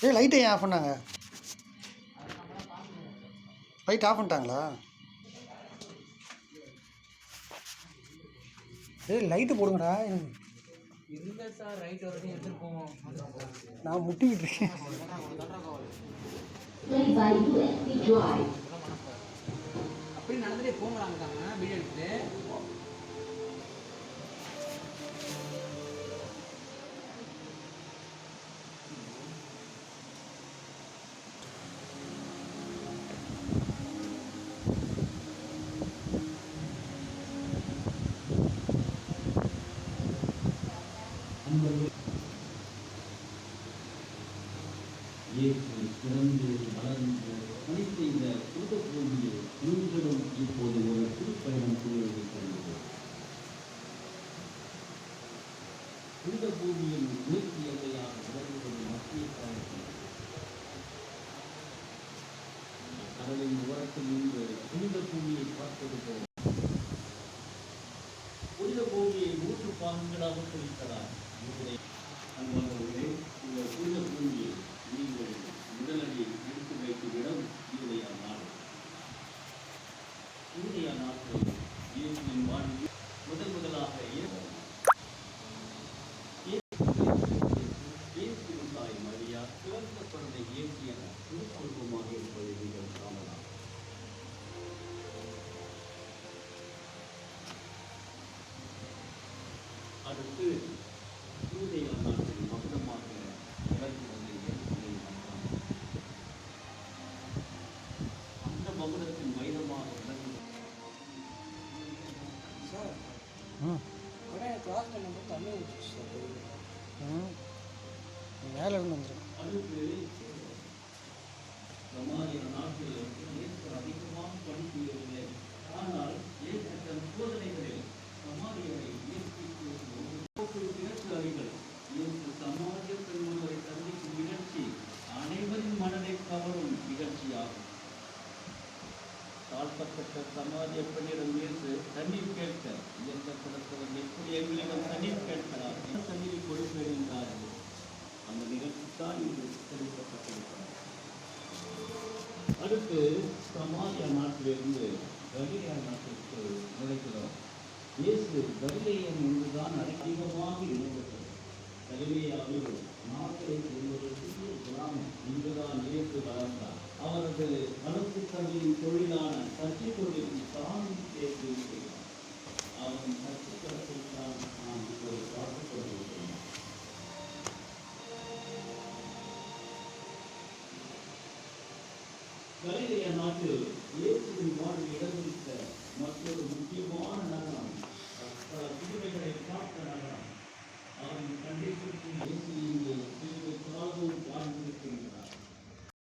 ஏய் லைட்டை ஏன் ஆஃப் பண்ணாங்க? லைட் ஆஃப் பண்ணிட்டாங்களா? ஏய் லைட்டு போடுங்கடா. இல்லை சார், ரைட் வரைக்கும் எடுத்துகிட்டு போவோம். நான் முட்டிக்கிட்டு இருக்கேன். அப்படி நடந்துட்டே போங்களாங்க வீடியோ எடுத்துட்டு. பிறந்து வளர்ந்து அனைத்து இந்த புனித பூமியில் நீங்களும் இப்போது ஒரு திருப்பயணம் செய்திருக்கிறது. புனித பூமியில் உயர்த்தி எல்லையாக விளங்குவது மத்திய காலத்தில் கடலின் உரத்தில் நின்று புனித பூமியை பார்ப்பது போல் புனித பூமியை 3 பாகங்களாக பிரிக்கிறார். அன்பர்களே, இந்த புனித பூமியை நீங்கள் உடனடி எடுத்து வைக்கும் இடம் யூதேயா நாடு. யூதேயா நாட்டில் இயேசுவின் வாழ்வில் முதலாக இயேசுவின் தாய் மரியா பிறந்த குழந்தை இயேசு என திருப்பூர்வமாக இருப்பதை நீங்கள் காணலாம். அடுத்து யூதேயா நாட்டில் மகுடமாக விளங்குவது இயேசுவை நம்பலாம். அந்த மகுடத்தின் மைதமாக விளங்குவது சார், கிளாஸ் பண்ணும்போது தண்ணி ஊற்றிச்சு சார். மேலே இருந்து வந்துடும். அடுத்து சமாரிய நாட்டில் இயேசு அதிகமாக படிக்கவில்லை. ஆனால் இயேசு தன் போதனைகளில் சமாரியரை கிணற்று அடிகள் இயேசு சமாரிய பெண் ஒருவரை சந்திக்கும் நிகழ்ச்சி அனைவரின் மனதை கவரும் நிகழ்ச்சியாகும். தாழ்த்தப்பட்ட சமாரிய பெண்ணிடம் இயேசு தண்ணீர் கேட்க இயக்கப்படத்தவர் எப்படி எங்களிடம் தண்ணீர் கேட்கலாம், தண்ணீரை கொடுப்பேன் என்றார்கள். அந்த நிகழ்ச்சித்தான் இன்று தெரிவிக்கப்பட்டிருக்கிறது. அடுத்து சமாரிய நாட்டிலிருந்து கலிலேயா நாட்டிற்கு நுழைக்கிறோம். இயேசு கலிலேயன் என்றுதான் அதிகமாக இணைந்தது. கலிலேயாவில் நாட்களுக்கு ஒரு சிறிய கிராமம் இங்குதான் இயேசு வளர்ந்தார். அவரது அரசு கல்வியின் தொழிலான சர்ச்சை தொழில் தான் இயேசு செய்தார். அவரின் சர்ச்சை கலத்தை தான் நாம் இப்போது பார்த்துக் கொண்டிருக்கிறோம். கலிலேயா நாட்டில் இயேசுவின் வாழ்வில் இடம்பிடித்த மற்றொரு முக்கியமான நகரம்